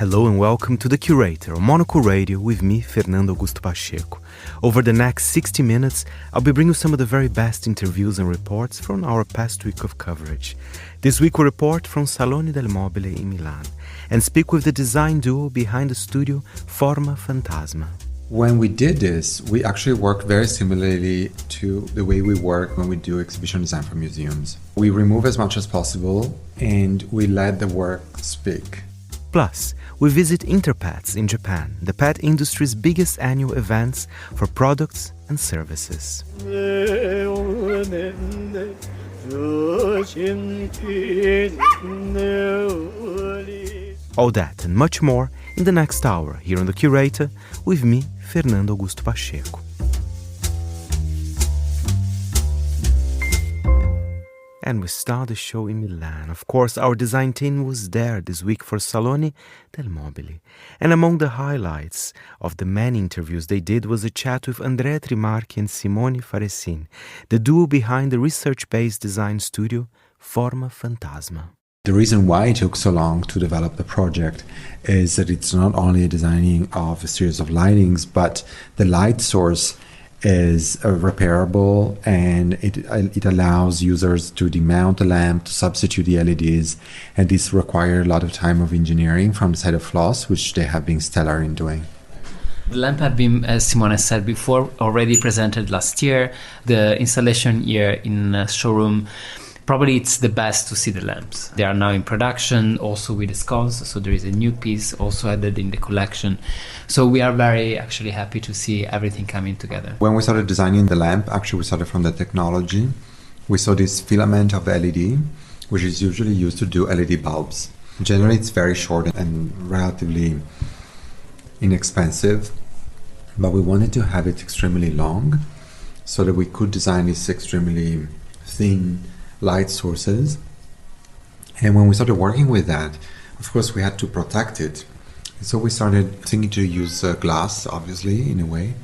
Hello and welcome to The Curator on Monocle Radio with me, Fernando Augusto Pacheco. Over the next 60 minutes, I'll be bringing some of the very best interviews and reports from our past week of coverage. This week we report from Salone del Mobile in Milan and speak with the design duo behind the studio Forma Fantasma. When we did this, we actually worked very similarly to the way we work when we do exhibition design for museums. We remove as much as possible and we let the work speak. Plus, we visit Interpets in Japan, the pet industry's biggest annual events for products and services. All that and much more in the next hour here on The Curator with me, Fernando Augusto Pacheco. And we start the show in Milan. Of course, our design team was there this week for Salone del Mobile. And among the highlights of the many interviews they did was a chat with Andrea Trimarchi and Simone Faresin, the duo behind the research-based design studio Forma Fantasma. The reason why it took so long to develop the project is that it's not only a designing of a series of lightings, but the light source is repairable and it allows users to demount the lamp, to substitute the LEDs, and this required a lot of time of engineering from the side of Floss, which they have been stellar in doing. The lamp had been, as Simone said before, already presented last year. The installation here in showroom, probably it's the best to see the lamps. They are now in production, also with the sconce, so there is a new piece also added in the collection. So we are very actually happy to see everything coming together. When we started designing the lamp, actually we started from the technology. We saw this filament of LED, which is usually used to do LED bulbs. Generally it's very short and relatively inexpensive, but we wanted to have it extremely long so that we could design these extremely thin light sources. And when we started working with that, of course we had to protect it. So we started thinking to use glass, obviously, in a way.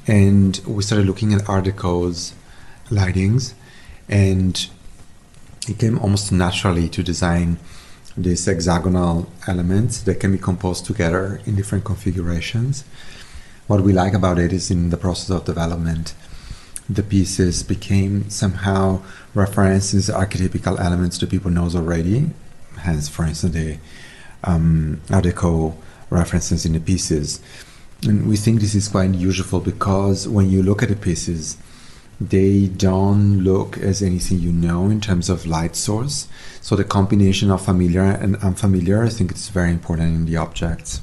And we started looking at Art Deco's lightings, and it came almost naturally to design these hexagonal elements that can be composed together in different configurations. What we like about it is in the process of development, the pieces became somehow references, archetypical elements that people knows already. Hence, for instance, the Art Deco references in the pieces. And we think this is quite useful because when you look at the pieces, they don't look as anything you know in terms of light source. So the combination of familiar and unfamiliar, I think it's very important in the objects.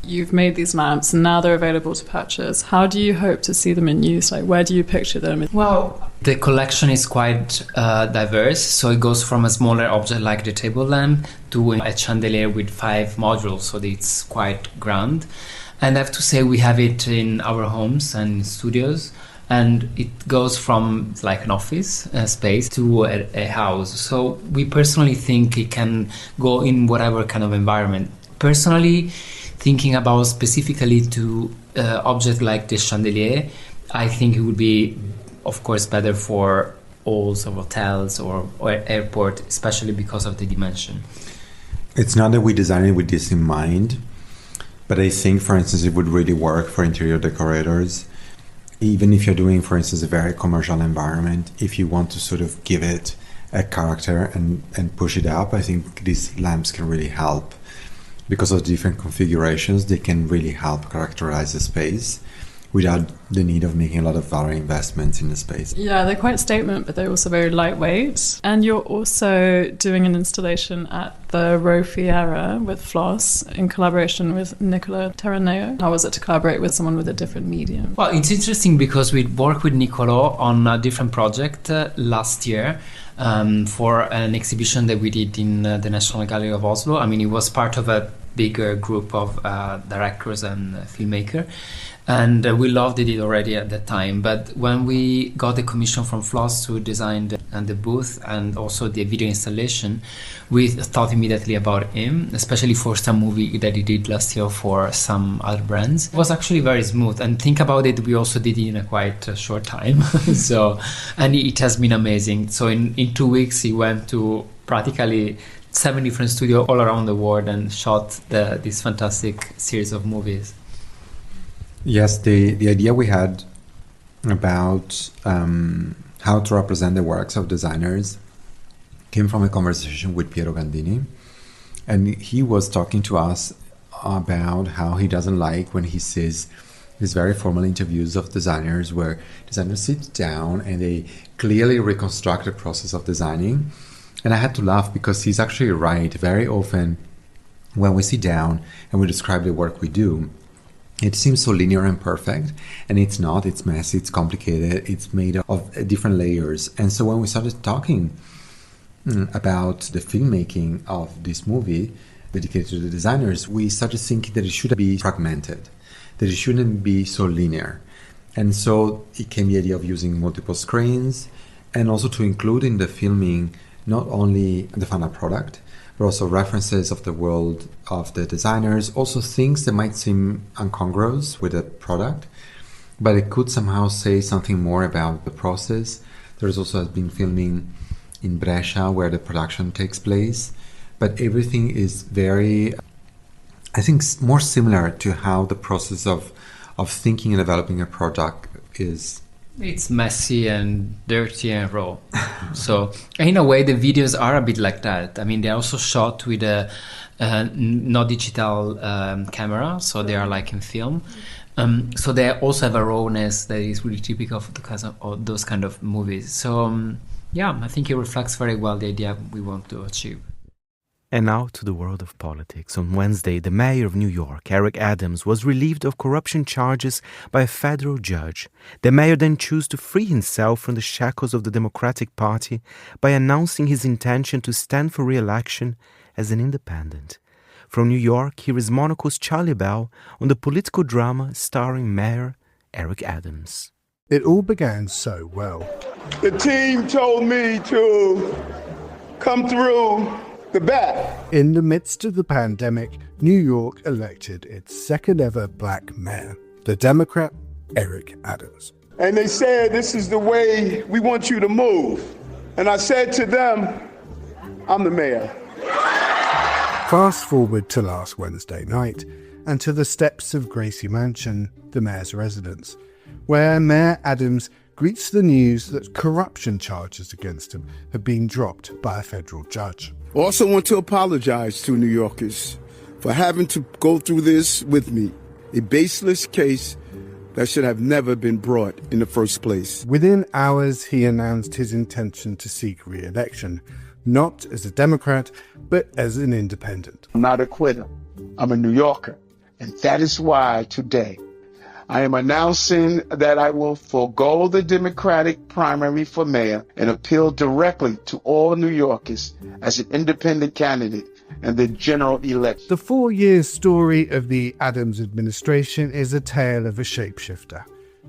You've made these lamps and now they're available to purchase. How do you hope to see them in use? Like, where do you picture them? Well, the collection is quite diverse. So it goes from a smaller object like the table lamp to a chandelier with 5 modules. So it's quite grand. And I have to say we have it in our homes and studios. And it goes from like an office space to a house. So we personally think it can go in whatever kind of environment. Personally, thinking about specifically to objects like the chandelier, I think it would be, of course, better for halls of hotels or airport, especially because of the dimension. It's not that we designed it with this in mind, but I think, for instance, it would really work for interior decorators. Even if you're doing, for instance, a very commercial environment, if you want to sort of give it a character and push it up, I think these lamps can really help. Because of different configurations, they can really help characterize the space without the need of making a lot of value investments in the space. Yeah, they're quite statement, but they're also very lightweight. And you're also doing an installation at the Rofiera with Floss in collaboration with Nicola Terraneo. How was it to collaborate with someone with a different medium? Well, it's interesting because we worked with Nicolo on a different project last year. For an exhibition that we did in the National Gallery of Oslo. I mean, it was part of a bigger group of directors and filmmakers. And we loved it already at that time. But when we got the commission from Floss to design the booth and also the video installation, we thought immediately about him, especially for some movie that he did last year for some other brands. It was actually very smooth. And think about it, we also did it in a quite short time. And it has been amazing. So in 2 weeks, he went to practically 7 different studios all around the world and shot this fantastic series of movies. Yes, the idea we had about how to represent the works of designers came from a conversation with Piero Gandini, and he was talking to us about how he doesn't like when he sees these very formal interviews of designers where designers sit down and they clearly reconstruct the process of designing. And I had to laugh because he's actually right. Very often when we sit down and we describe the work we do, it seems so linear and perfect, and it's not. It's messy, it's complicated, it's made of different layers. And so when we started talking about the filmmaking of this movie dedicated to the designers, we started thinking that it should be fragmented, that it shouldn't be so linear. And so it came the idea of using multiple screens and also to include in the filming not only the final product, but also references of the world of the designers, also things that might seem incongruous with the product, but it could somehow say something more about the process. There's also been filming in Brescia where the production takes place, but everything is very, I think, more similar to how the process of thinking and developing a product is. It's messy and dirty and raw. So in a way, the videos are a bit like that. I mean, they're also shot with a not digital camera, so they are like in film. So they also have a rawness that is really typical of those kind of movies. So yeah, I think it reflects very well the idea we want to achieve. And now to the world of politics. On Wednesday, the mayor of New York, Eric Adams, was relieved of corruption charges by a federal judge. The mayor then chose to free himself from the shackles of the Democratic Party by announcing his intention to stand for re-election as an independent. From New York, here is Monocle's Charlie Bell on the political drama starring Mayor Eric Adams. It all began so well. The team told me to come through the back. In the midst of the pandemic, New York elected its second ever black mayor, the Democrat Eric Adams. And they said, this is the way we want you to move. And I said to them, I'm the mayor. Fast forward to last Wednesday night and to the steps of Gracie Mansion, the mayor's residence, where Mayor Adams greets the news that corruption charges against him have been dropped by a federal judge. Also want to apologize to New Yorkers for having to go through this with me, a baseless case that should have never been brought in the first place. Within hours, he announced his intention to seek re-election, not as a Democrat, but as an independent. I'm not a quitter. I'm a New Yorker. And that is why today I am announcing that I will forego the Democratic primary for mayor and appeal directly to all New Yorkers as an independent candidate in the general election. The 4-year story of the Adams administration is a tale of a shapeshifter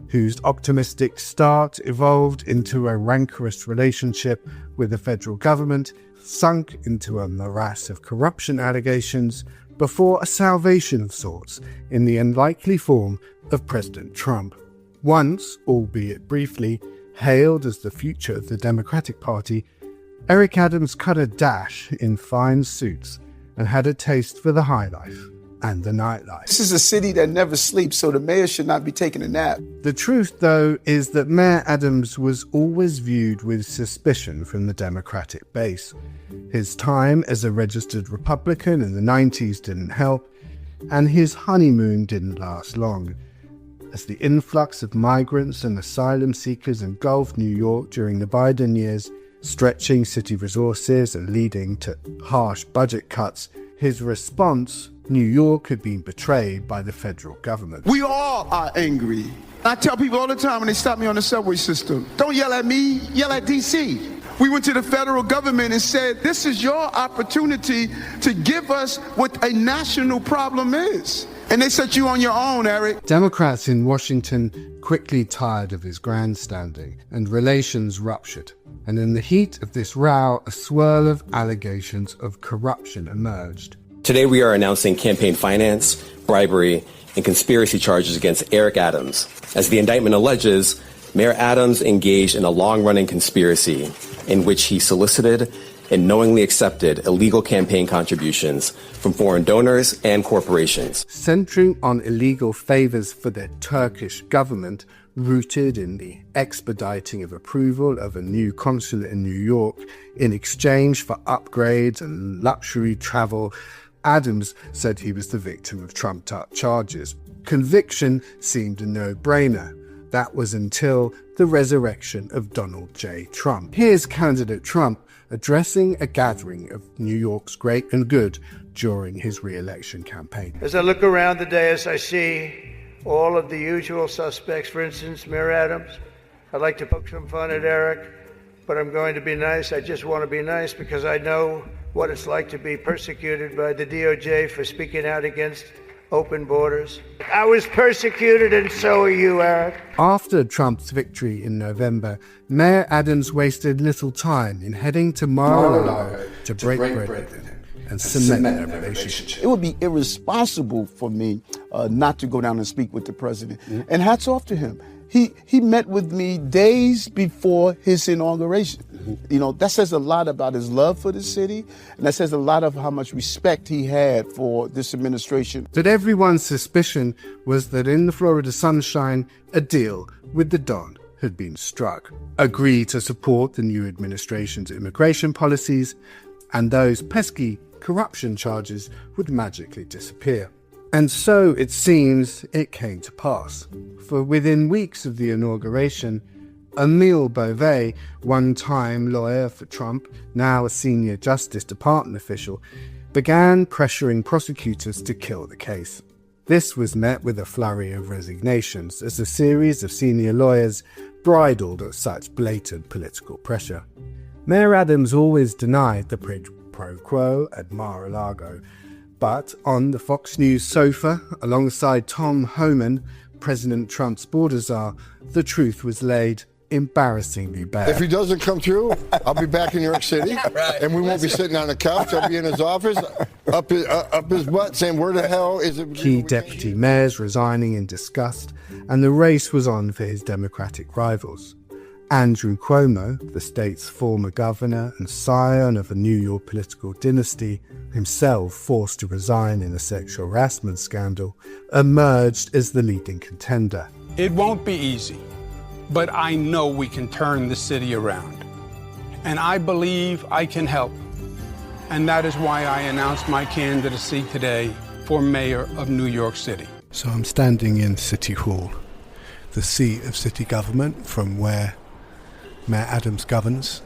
whose optimistic start evolved into a rancorous relationship with the federal government, sunk into a morass of corruption allegations, before a salvation of sorts in the unlikely form of President Trump. Once, albeit briefly, hailed as the future of the Democratic Party, Eric Adams cut a dash in fine suits and had a taste for the high life and the nightlife. This is a city that never sleeps, so the mayor should not be taking a nap. The truth, though, is that Mayor Adams was always viewed with suspicion from the Democratic base. His time as a registered Republican in the 90s didn't help, and his honeymoon didn't last long. As the influx of migrants and asylum seekers engulfed New York during the Biden years, stretching city resources and leading to harsh budget cuts, his response, New York had been betrayed by the federal government. We all are angry. I tell people all the time when they stop me on the subway system, don't yell at me, yell at DC. We went to the federal government and said, this is your opportunity to give us what a national problem is. And they set you on your own, Eric. Democrats in Washington quickly tired of his grandstanding, and relations ruptured. And in the heat of this row, a swirl of allegations of corruption emerged. Today we are announcing campaign finance, bribery, and conspiracy charges against Eric Adams. As the indictment alleges, Mayor Adams engaged in a long-running conspiracy in which he solicited and knowingly accepted illegal campaign contributions from foreign donors and corporations. Centering on illegal favors for the Turkish government, rooted in the expediting of approval of a new consulate in New York in exchange for upgrades and luxury travel, Adams said he was the victim of trumped-up charges. Conviction seemed a no-brainer. That was until the resurrection of Donald J. Trump. Here's candidate Trump addressing a gathering of New York's great and good during his re-election campaign. As I look around the dais, I see all of the usual suspects. For instance, Mayor Adams. I'd like to poke some fun at Eric, but I'm going to be nice. I just want to be nice because I know what it's like to be persecuted by the DOJ for speaking out against open borders. I was persecuted, and so are you, Eric. After Trump's victory in November, Mayor Adams wasted little time in heading to Mar-a-Lago to break bread with him and cement their relationship. It would be irresponsible for me not to go down and speak with the president. Mm-hmm. And hats off to him. He met with me days before his inauguration. Mm-hmm. You know, that says a lot about his love for the city, and that says a lot of how much respect he had for this administration. But everyone's suspicion was that in the Florida sunshine, a deal with the Don had been struck. Agree to support the new administration's immigration policies, and those pesky corruption charges would magically disappear. And so, it seems, it came to pass. For within weeks of the inauguration, Emile Beauvais, one-time lawyer for Trump, now a senior Justice Department official, began pressuring prosecutors to kill the case. This was met with a flurry of resignations as a series of senior lawyers bridled at such blatant political pressure. Mayor Adams always denied the quid pro quo at Mar-a-Lago, but on the Fox News sofa, alongside Tom Homan, President Trump's border czar, the truth was laid embarrassingly bare. If he doesn't come through, I'll be back in New York City, and we won't be sitting on the couch. I'll be in his office, up his butt, saying, where the hell is it? Key deputy mayors resigning in disgust, and the race was on for his Democratic rivals. Andrew Cuomo, the state's former governor and scion of a New York political dynasty, himself forced to resign in a sexual harassment scandal, emerged as the leading contender. It won't be easy, but I know we can turn the city around. And I believe I can help. And that is why I announced my candidacy today for mayor of New York City. So I'm standing in City Hall, the seat of city government from where Mayor Adams governs.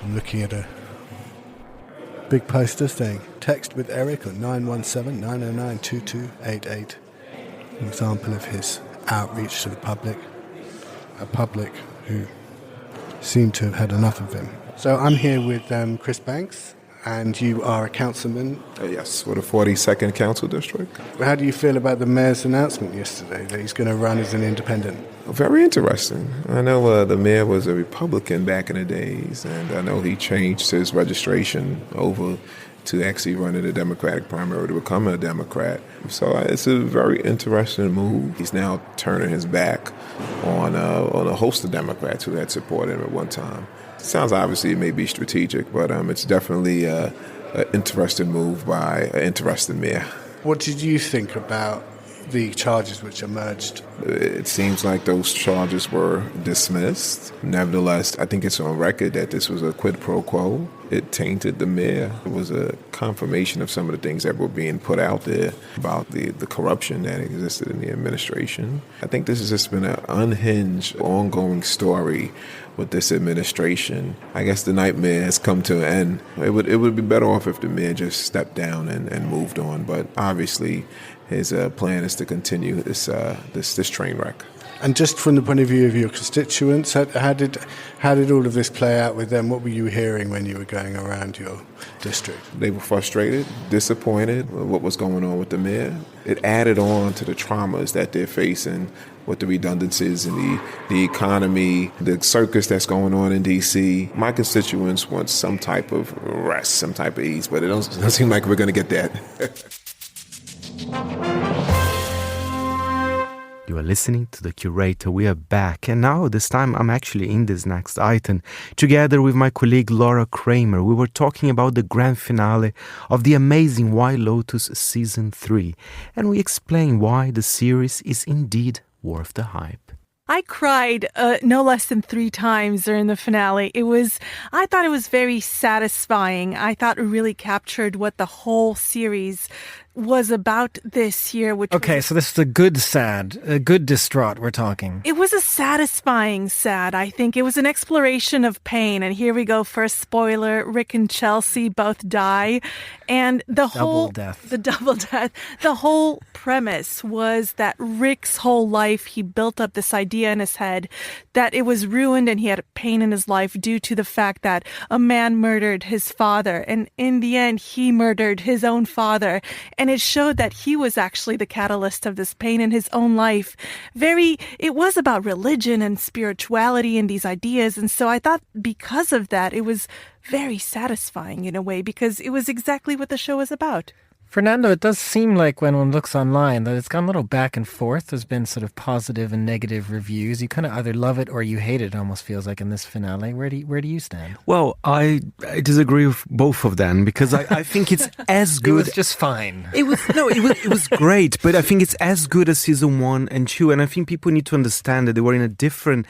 I'm looking at a big poster saying, text with Eric on 917-909-2288. An example of his outreach to the public, a public who seem to have had enough of him. So I'm here with Chris Banks, and you are a councilman. Yes, for the 42nd Council District. How do you feel about the mayor's announcement yesterday that he's going to run as an independent? Very interesting. I know the mayor was a Republican back in the days, and I know he changed his registration over to actually run in the Democratic primary to become a Democrat. So it's a very interesting move. He's now turning his back on a host of Democrats who had supported him at one time. Sounds obviously it may be strategic, but it's definitely an interesting move by an interested mayor. What did you think about the charges which emerged? It seems like those charges were dismissed. Nevertheless, I think it's on record that this was a quid pro quo. It tainted the mayor. It was a confirmation of some of the things that were being put out there about the corruption that existed in the administration. I think this has just been an unhinged, ongoing story with this administration. I guess the nightmare has come to an end. It would be better off if the mayor just stepped down and moved on, but obviously his plan is to continue this train wreck. And just from the point of view of your constituents, how did all of this play out with them? What were you hearing when you were going around your district? They were frustrated, disappointed with what was going on with the mayor. It added on to the traumas that they're facing with the redundancies in the economy, the circus that's going on in D.C. My constituents want some type of rest, some type of ease, but it doesn't seem like we're going to get that. You are listening to The Curator. We are back. And now, this time, I'm actually in this next item. Together with my colleague Laura Kramer, we were talking about the grand finale of the amazing White Lotus Season 3. And we explained why the series is indeed worth the hype. I cried no less than 3 times during the finale. I thought it was very satisfying. I thought it really captured what the whole series was about this year. So this is a good sad, a good distraught we're talking. It was a satisfying sad, I think. It was an exploration of pain. And here we go, first spoiler, Rick and Chelsea both die. And the double death. The whole premise was that Rick's whole life, he built up this idea in his head that it was ruined and he had pain in his life due to the fact that a man murdered his father. And in the end, he murdered his own father. And it showed that he was actually the catalyst of this pain in his own life. It was about religion and spirituality and these ideas. And so I thought because of that, it was very satisfying in a way because it was exactly what the show was about. Fernando, it does seem like when one looks online that it's gone a little back and forth. There's been sort of positive and negative reviews. You kind of either love it or you hate it, almost feels like in this finale. Where do you stand? Well, I disagree with both of them because I think it's as good. It was just fine. It was great, but I think it's as good as season 1 and 2. And I think people need to understand that they were in a different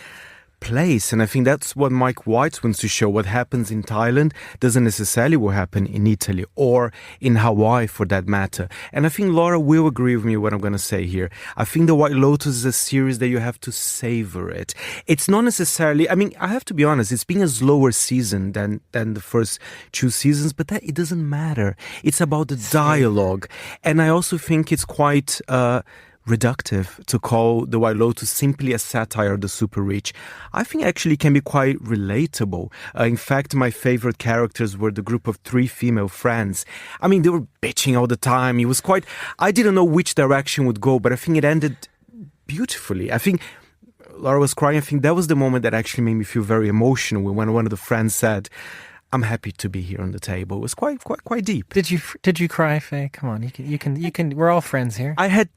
place, and I think that's what Mike White wants to show. What happens in Thailand doesn't necessarily will happen in Italy or in Hawaii for that matter. And I think Laura will agree with me what I'm going to say here. I think The White Lotus is a series that you have to savor it. It's not necessarily, I mean, I have to be honest, it's been a slower season than the first 2 seasons, but that it doesn't matter. It's about the dialogue. And I also think it's quite reductive to call The White Lotus simply a satire of the super rich. I think actually can be quite relatable. In fact, my favorite characters were the group of 3 female friends. I mean, they were bitching all the time. It was quite, I didn't know which direction would go, but I think it ended beautifully. I think Laura was crying. I think that was the moment that actually made me feel very emotional when one of the friends said, "I'm happy to be here on the table." It was quite deep. Did you cry, Faye? Come on, you can. We're all friends here. I had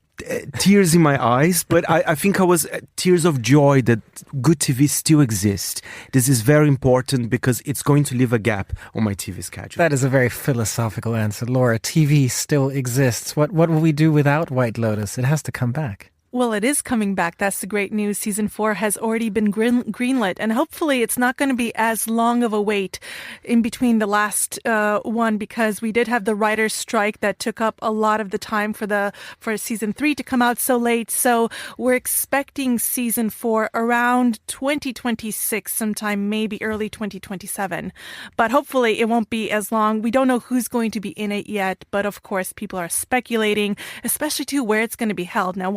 tears in my eyes, but I think I was tears of joy that good TV still exists. This is very important because it's going to leave a gap on my TV schedule. That is a very philosophical answer, Laura. TV still exists. What will we do without White Lotus? It has to come back. Well, it is coming back. That's the great news. Season 4 has already been greenlit, and hopefully it's not going to be as long of a wait in between the last one because we did have the writer's strike that took up a lot of the time for season 3 to come out so late. So we're expecting season 4 around 2026, sometime maybe early 2027. But hopefully it won't be as long. We don't know who's going to be in it yet, but of course people are speculating, especially to where it's going to be held. Now,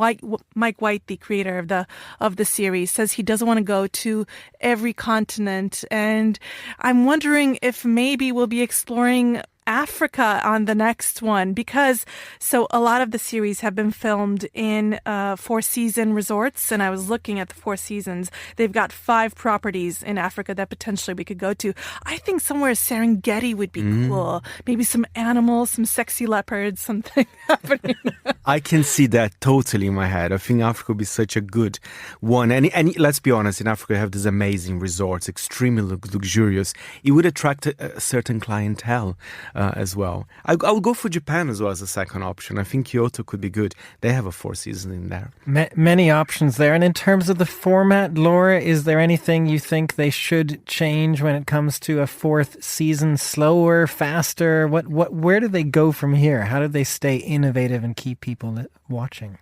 Mike White, the creator of the series, says he doesn't want to go to every continent. And I'm wondering if maybe we'll be exploring Africa on the next one because a lot of the series have been filmed in 4-season resorts, and I was looking at the 4 seasons. They've got 5 properties in Africa that potentially we could go to. I think somewhere Serengeti would be cool. Maybe some animals, some sexy leopards, something happening. I can see that totally in my head. I think Africa would be such a good one. And let's be honest, in Africa you have these amazing resorts, extremely luxurious. It would attract a certain clientele as well. I would go for Japan as well as a second option. I think Kyoto could be good. They have a 4 season in there. Many options there. And in terms of the format, Laura, is there anything you think they should change when it comes to a 4th season? Slower, faster? Where do they go from here? How do they stay innovative and keep people watching?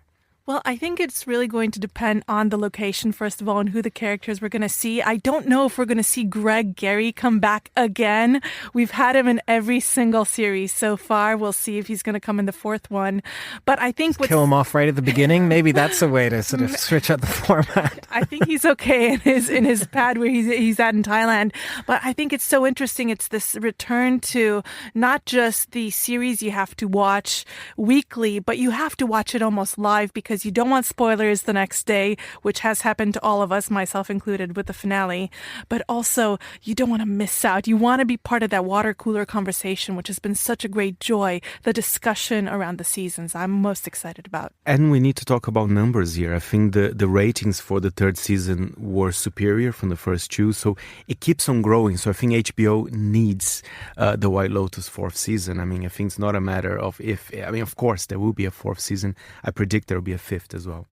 Well, I think it's really going to depend on the location, first of all, and who the characters we're going to see. I don't know if we're going to see Greg Gary come back again. We've had him in every single series so far. We'll see if he's going to come in the 4th one. But I think kill him off right at the beginning. Maybe that's a way to sort of switch up the format. I think he's okay in his pad where he's at in Thailand. But I think it's so interesting. It's this return to not just the series you have to watch weekly, but you have to watch it almost live because because you don't want spoilers the next day, which has happened to all of us, myself included, with the finale. But also, you don't want to miss out. You want to be part of that water cooler conversation, which has been such a great joy, the discussion around the seasons I'm most excited about. And we need to talk about numbers here. I think the ratings for the third season were superior from the first two, so it keeps on growing. So I think HBO needs the White Lotus fourth season. I mean, I think it's not a matter of if. I mean, of course, there will be a fourth season. I predict there will be a fifth as well.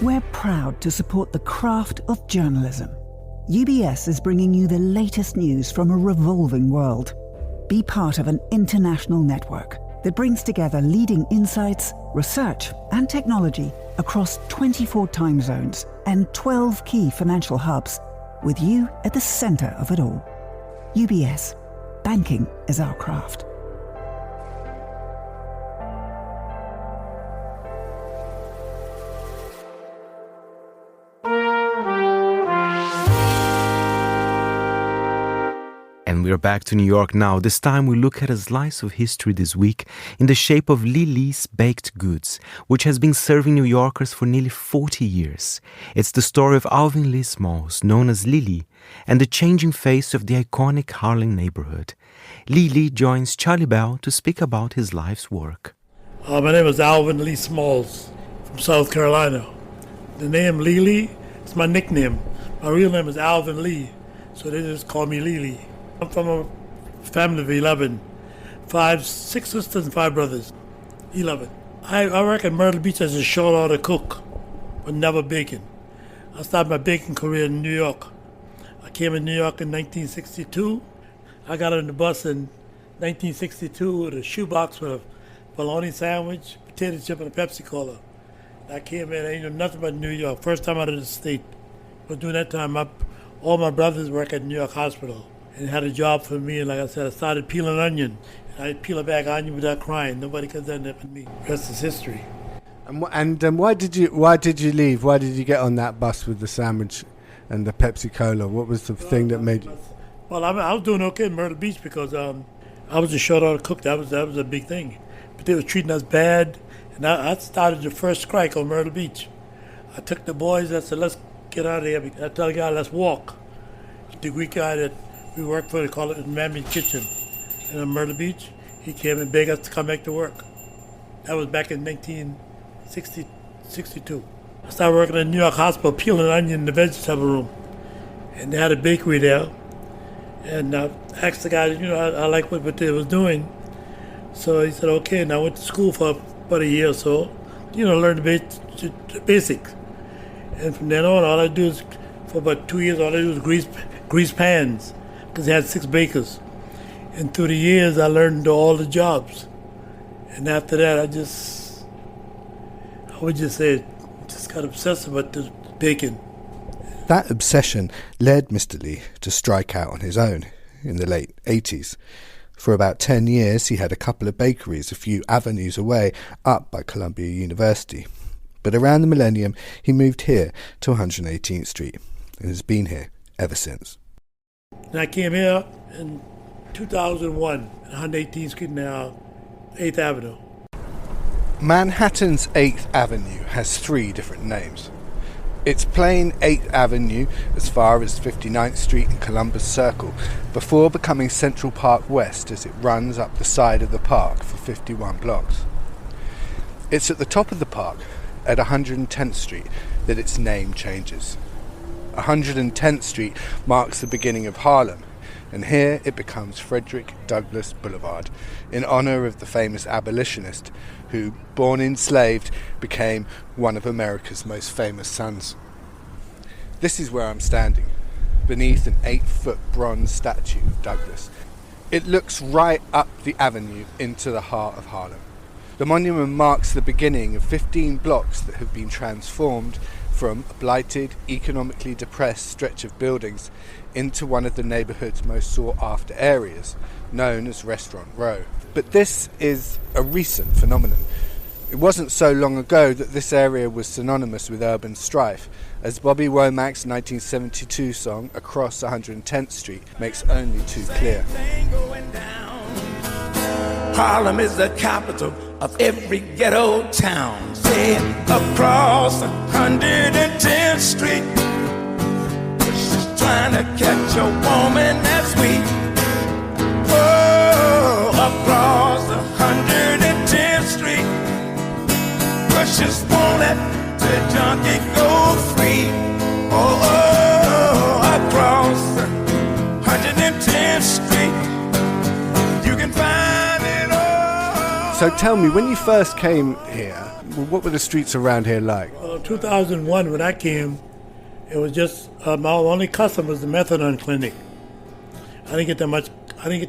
We're proud to support the craft of journalism. UBS is bringing you the latest news from a revolving world. Be part of an international network that brings together leading insights, research, and technology across 24 time zones and 12 key financial hubs, with you at the center of it all. UBS. Banking is our craft. And we're back to New York now. This time we look at a slice of history this week in the shape of Lily's Baked Goods, which has been serving New Yorkers for nearly 40 years. It's the story of Alvin Lee Smalls, known as Lily, and the changing face of the iconic Harlem neighborhood. Lily joins Charlie Bell to speak about his life's work. My name is Alvin Lee Smalls from South Carolina. The name Lily is my nickname. My real name is Alvin Lee, so they just call me Lily. I'm from a family of 11, 6 sisters and 5 brothers, 11. I work at Myrtle Beach as a short order cook, but never baking. I started my baking career in New York. I came in New York in 1962. I got on the bus in 1962 with a shoebox with a bologna sandwich, potato chip, and a Pepsi Cola. I came in, I didn't know nothing about New York, first time out of the state. But during that time, all my brothers work at New York Hospital. And had a job for me, and like I said, I started peeling onion. And I'd peel a bag of onion without crying. Nobody could do that but me. The rest is history. And why did you leave? Why did you get on that bus with the sandwich and the Pepsi Cola? What was the thing that made you? Well, I was doing okay in Myrtle Beach because I was a short order cook. That was a big thing. But they were treating us bad, and I started the first strike on Myrtle Beach. I took the boys. I said, "Let's get out of here." I told the guy, "Let's walk." The Greek guy that we worked for, they call it Mammy's Kitchen in Myrtle Beach. He came and begged us to come back to work. That was back in 1962. I started working at New York Hospital, peeling onion in the vegetable room. And they had a bakery there. And I asked the guy, I like what they was doing. So he said, okay. And I went to school for about a year or so, learn the basics. And from then on, all I do is, for about 2 years, all I do is grease pans. Because they had 6 bakers. And through the years, I learned all the jobs. And after that, I would just say, just got obsessed about the baking. That obsession led Mr. Lee to strike out on his own in the late 80s. For about 10 years, he had a couple of bakeries a few avenues away up by Columbia University. But around the millennium, he moved here to 118th Street and has been here ever since. And I came here in 2001, 118th Street now, 8th Avenue. Manhattan's 8th Avenue has 3 different names. It's plain 8th Avenue as far as 59th Street and Columbus Circle, before becoming Central Park West as it runs up the side of the park for 51 blocks. It's at the top of the park, at 110th Street, that its name changes. 110th Street marks the beginning of Harlem, and here it becomes Frederick Douglass Boulevard, in honor of the famous abolitionist who, born enslaved, became one of America's most famous sons. This is where I'm standing, beneath an 8-foot bronze statue of Douglass. It looks right up the avenue into the heart of Harlem. The monument marks the beginning of 15 blocks that have been transformed from a blighted, economically depressed stretch of buildings into one of the neighbourhood's most sought-after areas, known as Restaurant Row. But this is a recent phenomenon. It wasn't so long ago that this area was synonymous with urban strife, as Bobby Womack's 1972 song Across 110th Street makes only too clear. Harlem is the capital of every ghetto town. Say across 110th Street, she's trying to catch a woman that's weak. Oh, across 110th Street, precious won't let the junkie go free. Oh, across 110th Street, you can find it all. So tell me, when you first came here, what were the streets around here like? 2001, when I came, it was just my only customer was the methadone clinic. I didn't get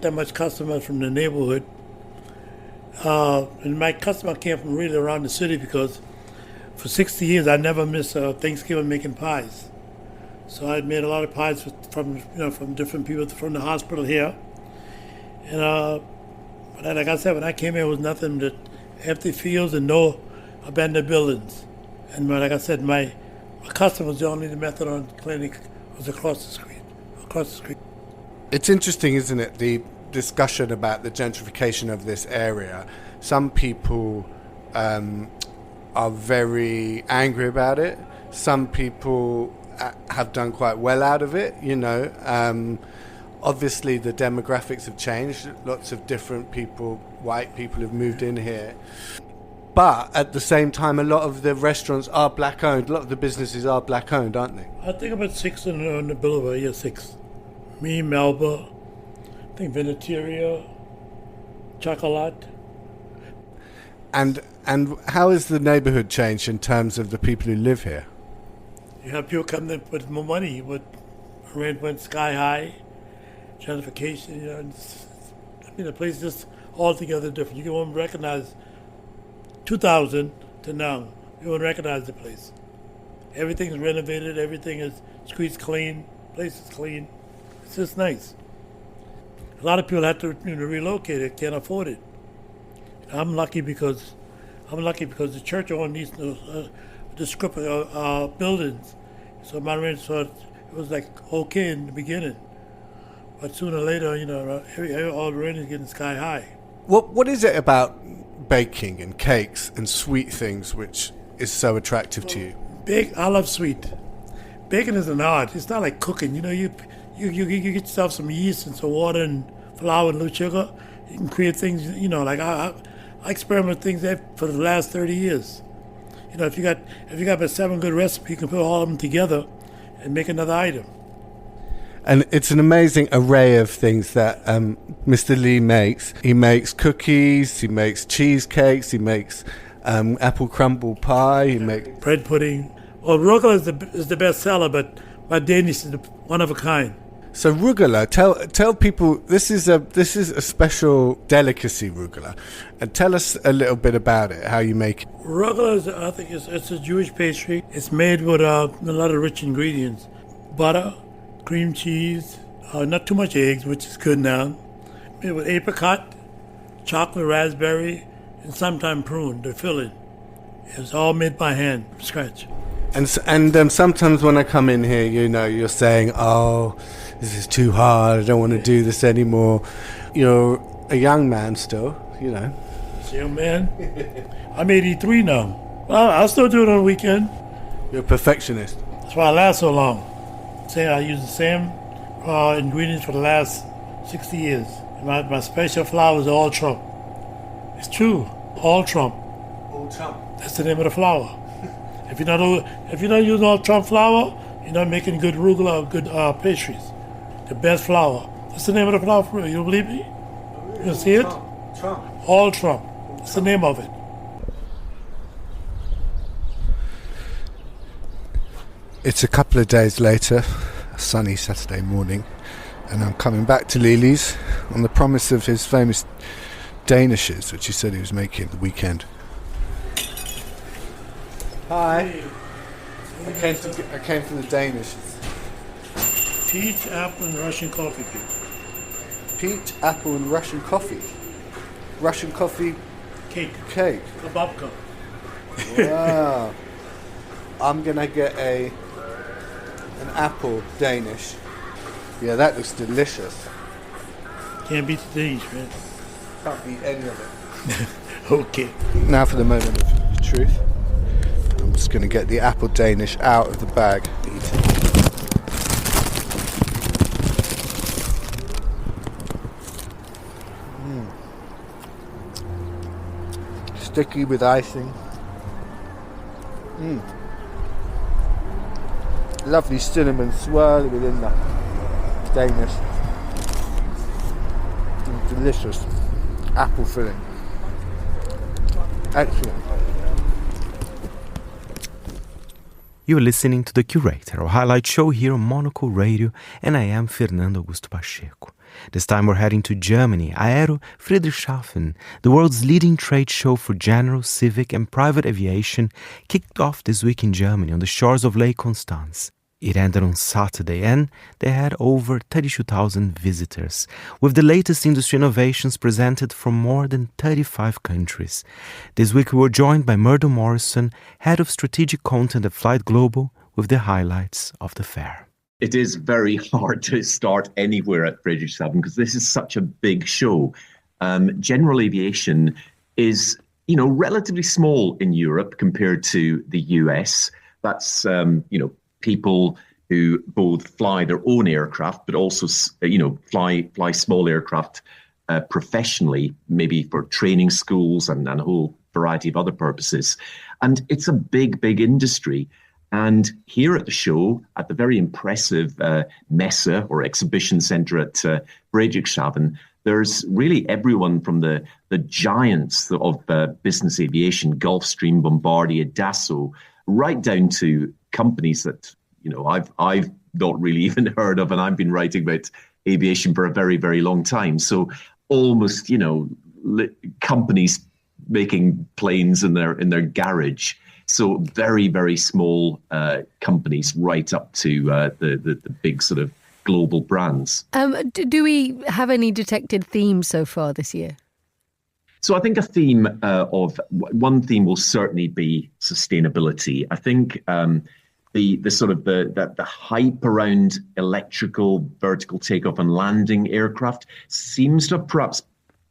that much customers from the neighborhood. And my customer came from really around the city because for 60 years I never missed Thanksgiving making pies. So I made a lot of pies from different people from the hospital here. And but like I said, when I came here, it was nothing but empty fields and no abandoned buildings. And like I said, my customer was only the methadone clinic was across the street. It's interesting, isn't it, the discussion about the gentrification of this area. Some people are very angry about it. Some people have done quite well out of it, you know. Obviously, the demographics have changed. Lots of different people, white people, have moved in here. But at the same time, a lot of the restaurants are black-owned. A lot of the businesses are black-owned, aren't they? I think about 6 on the boulevard, yeah, 6. Me, Melba, I think Veneteria, Chocolat. And how has the neighborhood changed in terms of the people who live here? You have people come in with more money, but rent went sky high, gentrification, you know. The place is just altogether different. You won't recognize 2000 to now. You won't recognize the place. Everything's renovated, everything is streets clean, place is clean. It's just nice. A lot of people have to relocate it, can't afford it. I'm lucky because the church only needs the script buildings. So my rent, so it was like okay in the beginning, but sooner or later, all the rent is getting sky high. What is it about baking and cakes and sweet things which is so attractive to you? I love sweet. Baking is an art. It's not like cooking. You get yourself some yeast and some water and flour and a little sugar. You can create things. Like I experiment with things for the last 30 years. If you got about 7 good recipes, you can put all of them together and make another item. And it's an amazing array of things that Mr. Lee makes. He makes cookies, he makes cheesecakes, he makes apple crumble pie, he makes bread pudding. Well, rugula is the best seller, but my Danish is one of a kind. So rugula, tell people this is a special delicacy, rugula, and tell us a little bit about it, how you make it. Rugula I think it's a Jewish pastry. It's made with a lot of rich ingredients: butter, cream cheese, not too much eggs, which is good now. Made with apricot, chocolate, raspberry, and sometimes prune. The filling. It's all made by hand, from scratch. And sometimes when I come in here, you're saying, "Oh, this is too hard. I don't want to do this anymore." You're a young man still, Young man? I'm 83 now. Well, I'll still do it on the weekend. You're a perfectionist. That's why I last so long. I use the same ingredients for the last 60 years. My special flour is all Trump. It's true. All Trump. All Trump. That's the name of the flour. If you're not using all Trump flour, you're not making good rugula or good pastries. The best flour. That's the name of the flour for you. You don't believe me? You see it? Trump. All Trump. That's the name of it. It's a couple of days later, a sunny Saturday morning, and I'm coming back to Lily's on the promise of his famous Danishes, which he said he was making at the weekend. Hi. I came for the Danishes. Peach, apple, and Russian coffee cake. Peach, apple, and Russian coffee. Russian coffee cake. A babka. Wow. I'm gonna get an apple Danish. Yeah, that looks delicious. Can't beat the Danish, man. can't eat any of it. Okay. Now for the moment of truth. I'm just going to get the apple Danish out of the bag. Sticky with icing. Lovely cinnamon swirl within the Danish. Delicious apple filling. Excellent. You're listening to The Curator, a highlight show here on Monocle Radio, and I am Fernando Augusto Pacheco. This time we're heading to Germany. Aero Friedrichshafen, the world's leading trade show for general, civic and private aviation, kicked off this week in Germany on the shores of Lake Constance. It ended on Saturday and they had over 32,000 visitors, with the latest industry innovations presented from more than 35 countries. This week we were joined by Murdo Morrison, Head of Strategic Content at Flight Global, with the highlights of the fair. It is very hard to start anywhere at Friedrichshafen because this is such a big show. General aviation is, relatively small in Europe compared to the US. That's, people who both fly their own aircraft, but also, fly small aircraft professionally, maybe for training schools and a whole variety of other purposes. And it's a big, big industry. And here at the show, at the very impressive Messe or exhibition center at Friedrichshafen, there's really everyone from the giants of business aviation, Gulfstream, Bombardier, Dassault, right down to companies that, I've not really even heard of, and I've been writing about aviation for a very, very long time. So almost, companies making planes in their garage. So very, very small companies right up to the big sort of global brands. Do we have any detected themes so far this year? So I think one theme will certainly be sustainability. I think the hype around electrical vertical takeoff and landing aircraft seems to have perhaps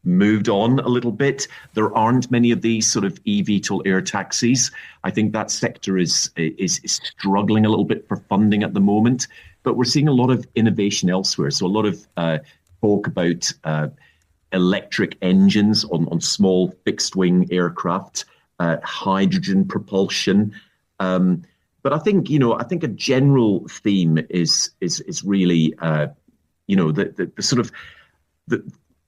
moved on a little bit. There aren't many of these sort of eVTOL air taxis. I think that sector is struggling a little bit for funding at the moment, but we're seeing a lot of innovation elsewhere. So a lot of talk about electric engines on small fixed wing aircraft, hydrogen propulsion. But I think a general theme is really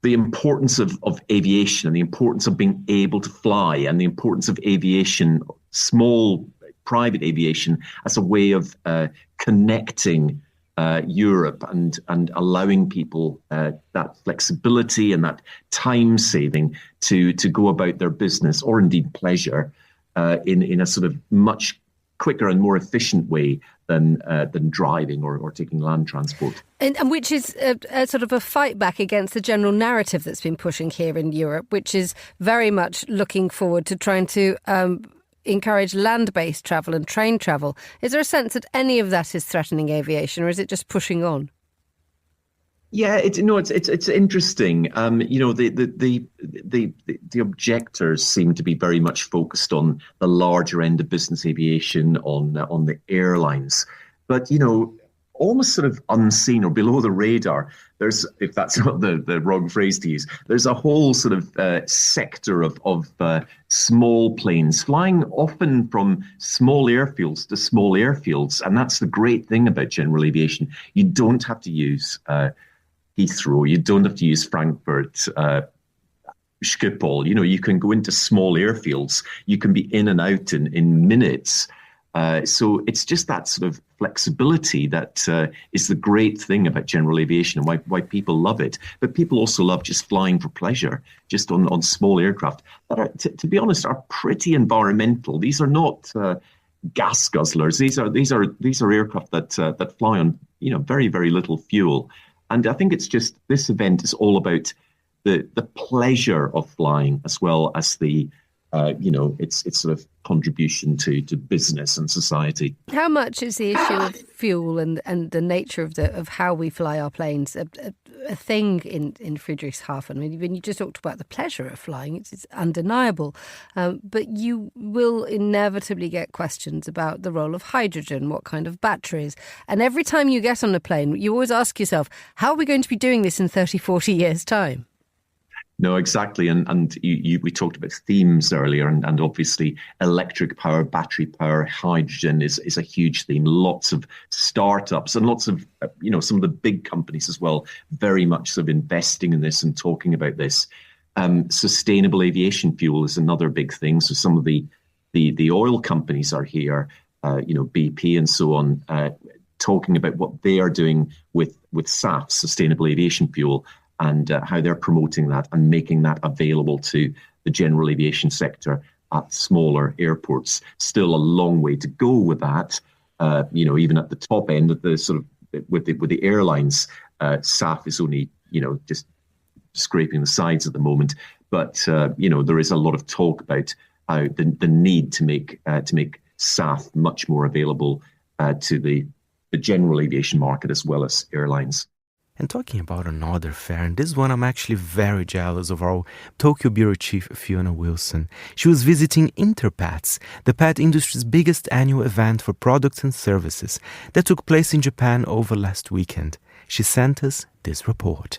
the importance of aviation and the importance of being able to fly and the importance of aviation, small private aviation, as a way of connecting Europe and allowing people that flexibility and that time saving to go about their business or indeed pleasure in a sort of much quicker and more efficient way than driving or taking land transport. And which is a sort of a fight back against the general narrative that's been pushing here in Europe, which is very much looking forward to trying to encourage land-based travel and train travel. Is there a sense that any of that is threatening aviation, or is it just pushing on? Yeah, it's interesting. The objectors seem to be very much focused on the larger end of business aviation, on the airlines, but almost sort of unseen or below the radar. There's, if that's not the wrong phrase to use, there's a whole sort of sector of small planes flying often from small airfields to small airfields, and that's the great thing about general aviation. You don't have to use Heathrow, you don't have to use Frankfurt, Schiphol. You can go into small airfields. You can be in and out in minutes. So it's just that sort of flexibility that is the great thing about general aviation and why people love it. But people also love just flying for pleasure, just on small aircraft that are, to be honest, are pretty environmental. These are not gas guzzlers. These are aircraft that fly on very, very little fuel. And I think it's just, this event is all about the pleasure of flying as well as the its sort of contribution to business and society. How much is the issue of fuel and the nature of how we fly our planes a thing in Friedrichshafen? I mean, when you just talked about the pleasure of flying, it's undeniable. But you will inevitably get questions about the role of hydrogen, what kind of batteries. And every time you get on a plane, you always ask yourself, how are we going to be doing this in 30, 40 years' time? No, exactly. And we talked about themes earlier, and obviously electric power, battery power, hydrogen is a huge theme. Lots of startups and lots of, some of the big companies as well, very much sort of investing in this and talking about this. Sustainable aviation fuel is another big thing. So some of the oil companies are here, BP and so on, talking about what they are doing with SAF, sustainable aviation fuel, and how they're promoting that and making that available to the general aviation sector at smaller airports. Still a long way to go with that. Even at the top end of the sort of with the airlines, SAF is only just scraping the sides at the moment. But there is a lot of talk about how the need to make SAF much more available to the general aviation market as well as airlines. And talking about another fair, and this one I'm actually very jealous of our Tokyo Bureau Chief Fiona Wilson. She was visiting Interpets, the pet industry's biggest annual event for products and services that took place in Japan over last weekend. She sent us this report.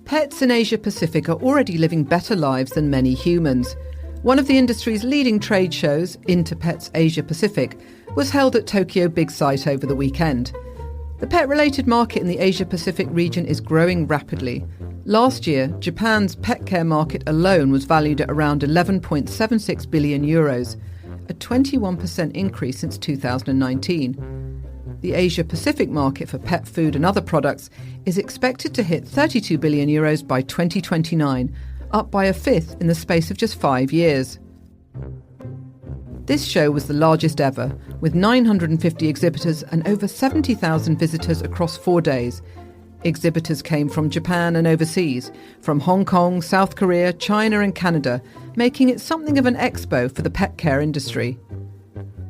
Pets in Asia Pacific are already living better lives than many humans. One of the industry's leading trade shows, Interpets Asia Pacific, was held at Tokyo Big Sight over the weekend. The pet-related market in the Asia-Pacific region is growing rapidly. Last year, Japan's pet care market alone was valued at around 11.76 billion euros, a 21% increase since 2019. The Asia-Pacific market for pet food and other products is expected to hit 32 billion euros by 2029, up by a fifth in the space of just 5 years. This show was the largest ever, with 950 exhibitors and over 70,000 visitors across 4 days. Exhibitors came from Japan and overseas, from Hong Kong, South Korea, China and Canada, making it something of an expo for the pet care industry.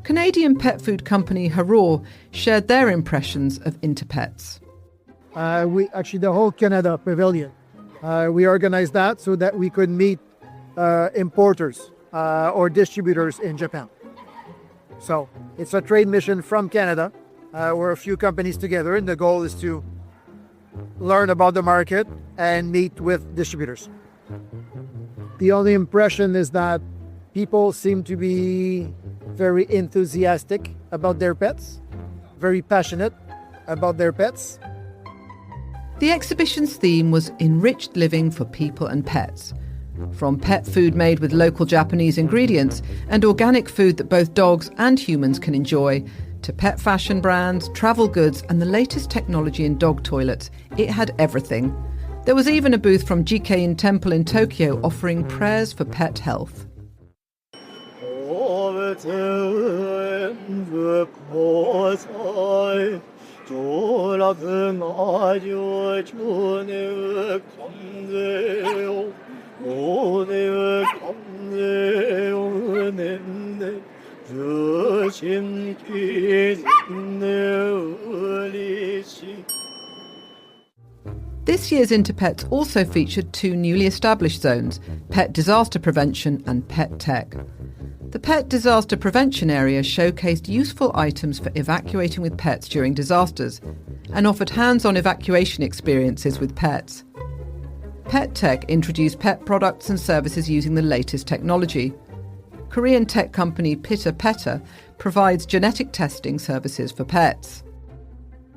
Canadian pet food company Harrow shared their impressions of Interpets. The whole Canada pavilion, we organized that so that we could meet importers or distributors in Japan. So it's a trade mission from Canada. We're a few companies together, and the goal is to learn about the market and meet with distributors. The only impression is that people seem to be very enthusiastic about their pets, very passionate about their pets. The exhibition's theme was enriched living for people and pets. From pet food made with local Japanese ingredients and organic food that both dogs and humans can enjoy, to pet fashion brands, travel goods and the latest technology in dog toilets, it had everything. There was even a booth from Jikein Temple in Tokyo offering prayers for pet health. This year's Interpets also featured 2 newly established zones, Pet Disaster Prevention and Pet Tech. The Pet Disaster Prevention area showcased useful items for evacuating with pets during disasters and offered hands-on evacuation experiences with pets. Pet Tech introduced pet products and services using the latest technology. Korean tech company Peta provides genetic testing services for pets.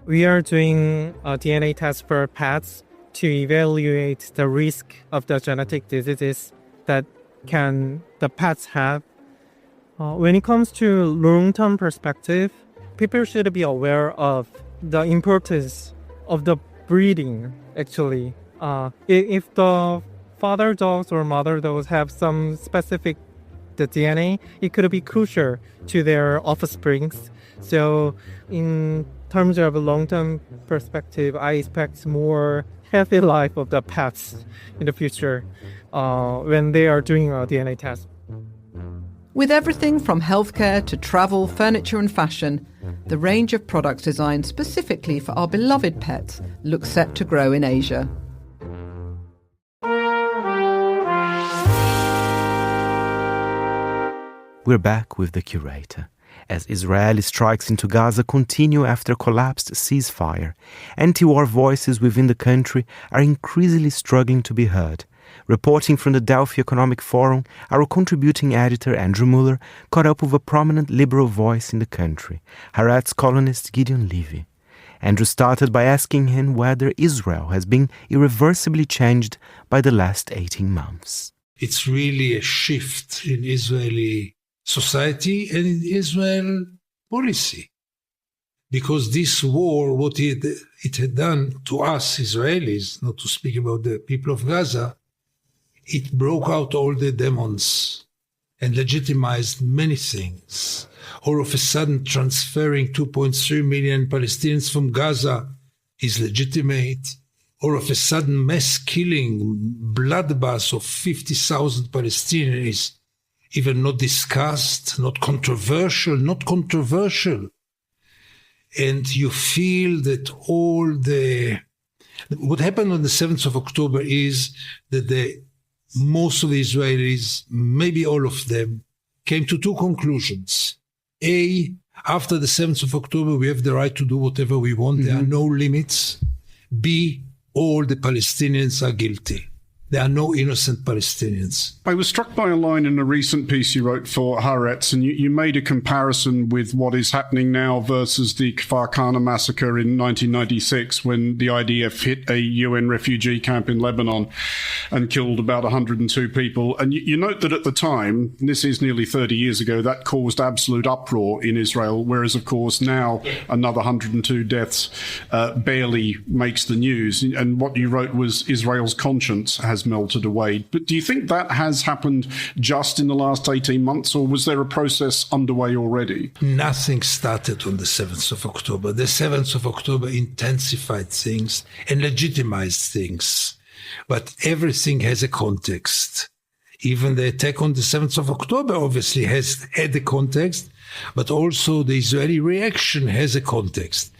We are doing a DNA test for pets to evaluate the risk of the genetic diseases that the pets have. When it comes to long-term perspective, people should be aware of the importance of the breeding, actually. If the father dogs or mother dogs have some specific the DNA, it could be crucial to their offsprings. So in terms of a long-term perspective, I expect more healthy life of the pets in the future when they are doing a DNA test. With everything from healthcare to travel, furniture and fashion, the range of products designed specifically for our beloved pets looks set to grow in Asia. We're back with the curator. As Israeli strikes into Gaza continue after a collapsed ceasefire, anti-war voices within the country are increasingly struggling to be heard. Reporting from the Delphi Economic Forum, our contributing editor Andrew Muller caught up with a prominent liberal voice in the country, Haaretz columnist Gideon Levy. Andrew started by asking him whether Israel has been irreversibly changed by the last 18 months. It's really a shift in Israeli society and in Israel policy. Because this war, what it had done to us Israelis, not to speak about the people of Gaza, it broke out all the demons and legitimized many things. All of a sudden, transferring 2.3 million Palestinians from Gaza is legitimate. All of a sudden, mass killing, bloodbath of 50,000 Palestinians is even not discussed, not controversial. And you feel that what happened on the 7th of October is that most of the Israelis, maybe all of them, came to two conclusions. A, after the 7th of October, we have the right to do whatever we want. There are no limits. B, all the Palestinians are guilty. There are no innocent Palestinians. I was struck by a line in a recent piece you wrote for Haaretz, and you made a comparison with what is happening now versus the Kfar Kana massacre in 1996, when the IDF hit a UN refugee camp in Lebanon and killed about 102 people. And you note that at the time, and this is nearly 30 years ago, that caused absolute uproar in Israel, whereas, of course, now another 102 deaths barely makes the news. And what you wrote was Israel's conscience has melted away. But do you think that has happened just in the last 18 months, or was there a process underway already? Nothing started on the 7th of October. The 7th of October intensified things and legitimized things. But everything has a context. Even the attack on the 7th of October obviously has had a context, but also the Israeli reaction has a context.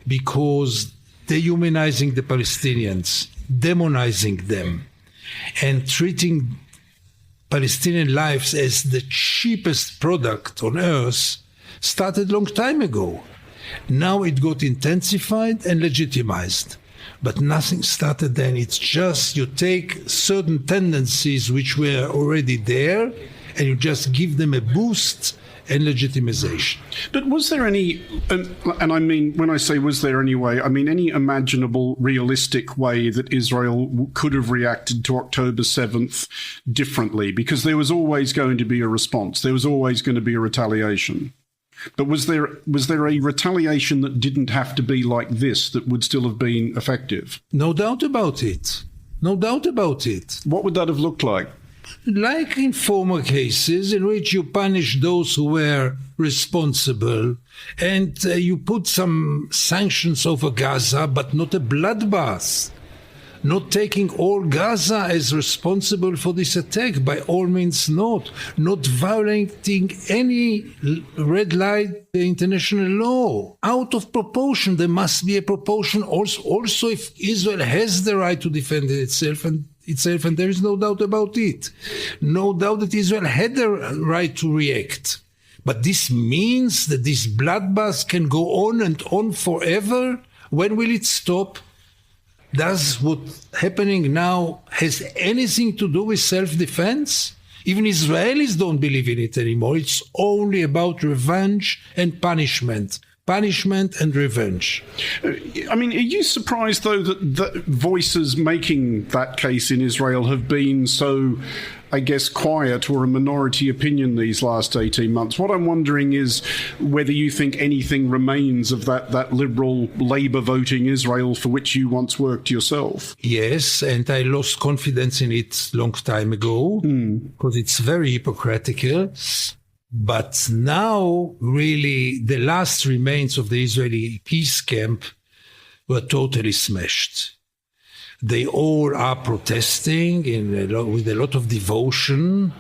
Because dehumanizing the Palestinians, demonizing them, and treating Palestinian lives as the cheapest product on earth started a long time ago. Now it got intensified and legitimized. But nothing started then. It's just you take certain tendencies which were already there and you just give them a boost and legitimization. But was there any, and I mean, when I say was there any way, I mean any imaginable, realistic way that Israel could have reacted to October 7th differently? Because there was always going to be a response. There was always going to be a retaliation. But was there a retaliation that didn't have to be like this, that would still have been effective? No doubt about it. No doubt about it. What would that have looked like? Like in former cases in which you punish those who were responsible and you put some sanctions over Gaza, but not a bloodbath. Not taking all Gaza as responsible for this attack, by all means not. Not violating any red light international law. Out of proportion, there must be a proportion also if Israel has the right to defend itself, and there is no doubt about it. No doubt that Israel had the right to react. But this means that this bloodbath can go on and on forever? When will it stop? Does what's happening now has anything to do with self-defense? Even Israelis don't believe in it anymore. It's only about revenge and punishment. Punishment and revenge. I mean, are you surprised, though, that voices making that case in Israel have been so, I guess, quiet or a minority opinion these last 18 months? What I'm wondering is whether you think anything remains of that liberal Labour voting Israel for which you once worked yourself. Yes, and I lost confidence in it long time ago because it's very hypocritical. But now, really, the last remains of the Israeli peace camp were totally smashed. They all are protesting with a lot of devotion,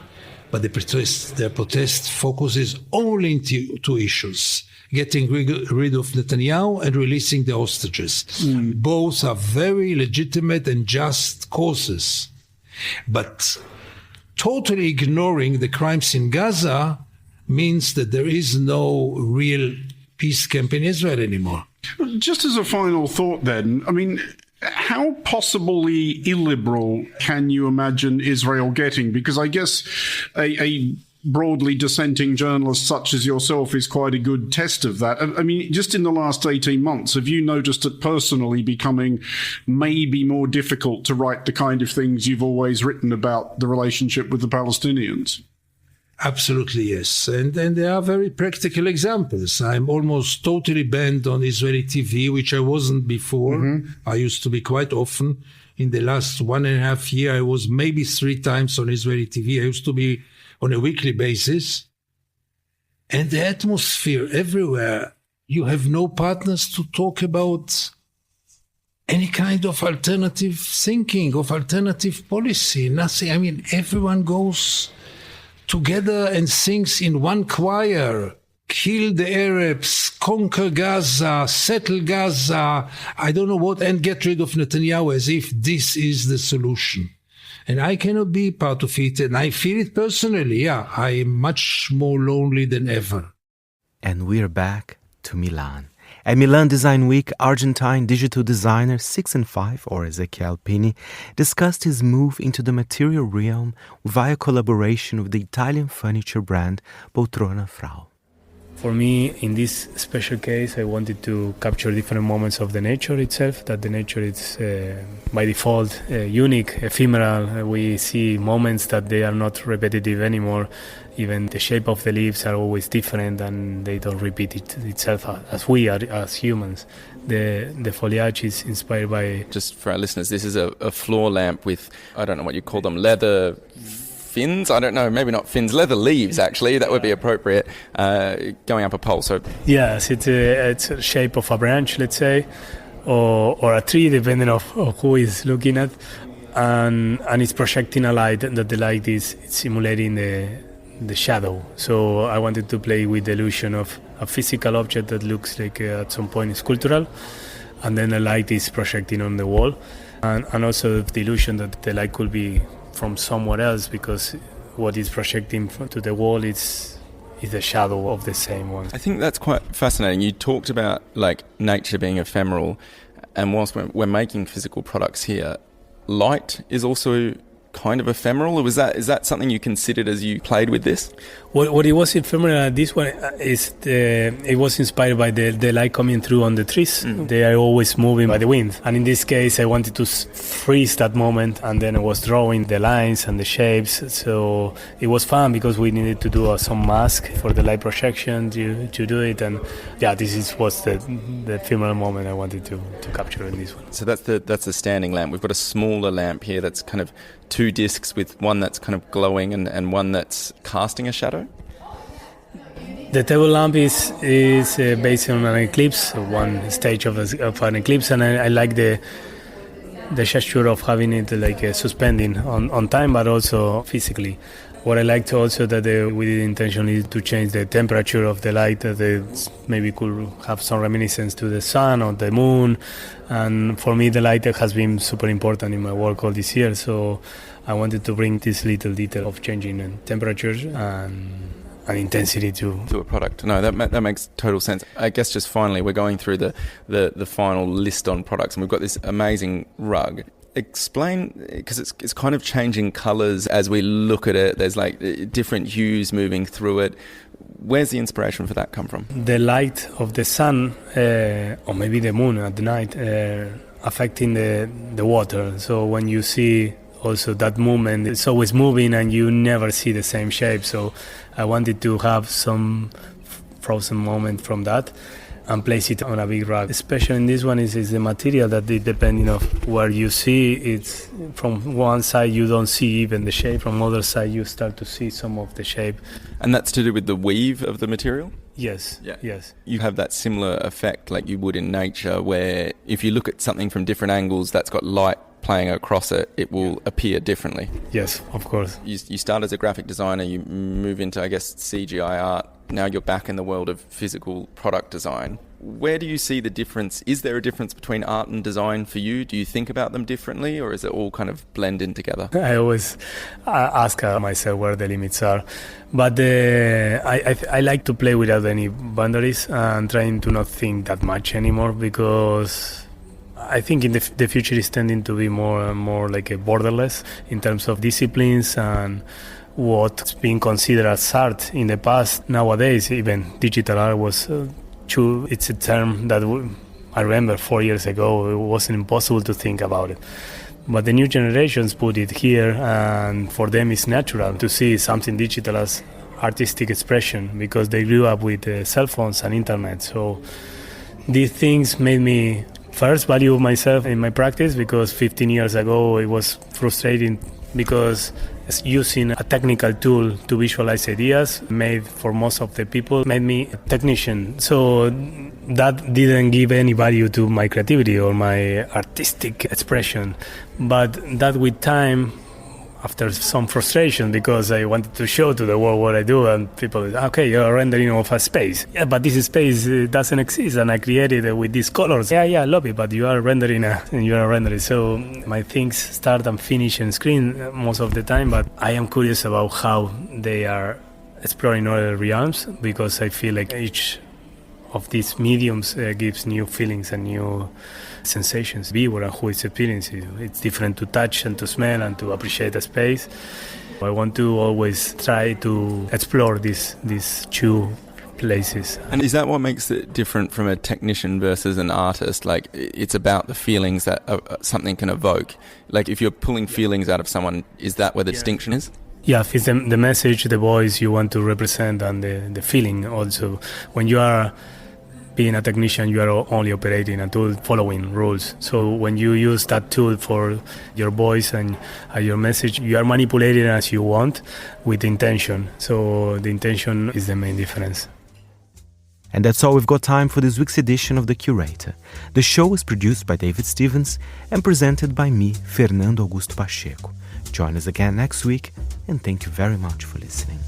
but their protest focuses only into two issues: getting rid of Netanyahu and releasing the hostages. Both are very legitimate and just causes. But totally ignoring the crimes in Gaza means that there is no real peace camp in Israel anymore. Just as a final thought then, I mean, how possibly illiberal can you imagine Israel getting? Because I guess a broadly dissenting journalist such as yourself is quite a good test of that. I mean, just in the last 18 months, have you noticed it personally becoming maybe more difficult to write the kind of things you've always written about the relationship with the Palestinians? Absolutely, yes. And there are very practical examples. I'm almost totally banned on Israeli TV, which I wasn't before. I used to be quite often. In the last 1.5 years, I was maybe 3 times on Israeli TV. I used to be on a weekly basis. And the atmosphere everywhere, you have no partners to talk about any kind of alternative thinking, of alternative policy, nothing. I mean, everyone goes together and sings in one choir: kill the Arabs, conquer Gaza, settle Gaza, I don't know what, and get rid of Netanyahu, as if this is the solution. And I cannot be part of it, and I feel it personally. Yeah, I am much more lonely than ever. And we're back to Milan. At Milan Design Week, Argentine digital designer 6&5, or Ezequiel Pini, discussed his move into the material realm via collaboration with the Italian furniture brand Poltrona Frau. For me, in this special case, I wanted to capture different moments of the nature itself, that the nature is by default unique, ephemeral. We see moments that they are not repetitive anymore. Even the shape of the leaves are always different and they don't repeat itself as we are as humans. The foliage is inspired by... Just for our listeners, this is a floor lamp with, I don't know what you call them, leather fins? I don't know, maybe not fins, leather leaves actually, that would be appropriate, going up a pole. So yes, it's a shape of a branch, let's say, or a tree, depending on who is looking at, and it's projecting a light, that the light is simulating the shadow. So I wanted to play with the illusion of a physical object that looks like at some point sculptural, and then the light is projecting on the wall, and also the illusion that the light could be from somewhere else, because what is projecting to the wall is the shadow of the same one. I think that's quite fascinating. You talked about like nature being ephemeral, and whilst we're making physical products here, light is also kind of ephemeral. Is that something you considered as you played with this? What it was ephemeral, this one is it was inspired by the light coming through on the trees. They are always moving by the wind, and in this case I wanted to freeze that moment, and then I was drawing the lines and the shapes. So it was fun because we needed to do some mask for the light projection to do it, and yeah, was the ephemeral moment I wanted to capture in this one. So that's the standing lamp. We've got a smaller lamp here that's kind of 2 discs, with one that's kind of glowing and one that's casting a shadow. The table lamp is based on an eclipse, one stage of an eclipse, and I like the gesture of having it like suspending on time, but also physically. What I liked also that we did intentionally to change the temperature of the light, that it maybe could have some reminiscence to the sun or the moon. And for me, the light has been super important in my work all this year. So I wanted to bring this little detail of changing temperatures and intensity to a product. No, that makes total sense. I guess just finally, we're going through the final list on products, and we've got this amazing rug. Explain, because it's kind of changing colours as we look at it. There's like different hues moving through it. Where's the inspiration for that come from? The light of the sun, or maybe the moon at the night, affecting the water. So when you see also that movement, it's always moving and you never see the same shape. So I wanted to have some frozen moment from that and place it on a big rug. Especially in this one is the material that depending on where you see, it's from one side you don't see even the shape, from other side you start to see some of the shape. And that's to do with the weave of the material? Yes, yeah. Yes. You have that similar effect like you would in nature, where if you look at something from different angles, that's got light playing across it, it will appear differently. Yes, of course. You start as a graphic designer, you move into, I guess, CGI art. Now you're back in the world of physical product design. Where do you see the difference? Is there a difference between art and design for you? Do you think about them differently, or is it all kind of blend in together? I always ask myself where the limits are. But I like to play without any boundaries and trying to not think that much anymore, because I think in the future is tending to be more and more like a borderless in terms of disciplines and what's being considered as art in the past. Nowadays, even digital art was it's a term that I remember 4 years ago, it wasn't impossible to think about it. But the new generations put it here, and for them it's natural to see something digital as artistic expression because they grew up with cell phones and internet. So these things made me first value myself in my practice, because 15 years ago it was frustrating because using a technical tool to visualize ideas made for most of the people made me a technician. So that didn't give any value to my creativity or my artistic expression. But that with time, after some frustration, because I wanted to show to the world what I do, and people, okay, you're rendering of a space. Yeah, but this space doesn't exist, and I created it with these colors. Yeah, I love it, but you are rendering. So my things start and finish on screen most of the time, but I am curious about how they are exploring other realms, because I feel like each of these mediums gives new feelings and new sensations. Viewer and who is experiencing it. It's different to touch and to smell and to appreciate the space. I want to always try to explore these two places. And is that what makes it different from a technician versus an artist? Like, it's about the feelings that something can evoke. Like, if you're pulling feelings out of someone, is that where the distinction is? Yeah, it's the message, the voice you want to represent, and the feeling also. When you are being a technician, you are only operating a tool, following rules. So when you use that tool for your voice and your message, you are manipulating as you want with intention. So the intention is the main difference. And that's all we've got time for this week's edition of The Curator. The show is produced by David Stevens and presented by me, Fernando Augusto Pacheco. Join us again next week, and thank you very much for listening.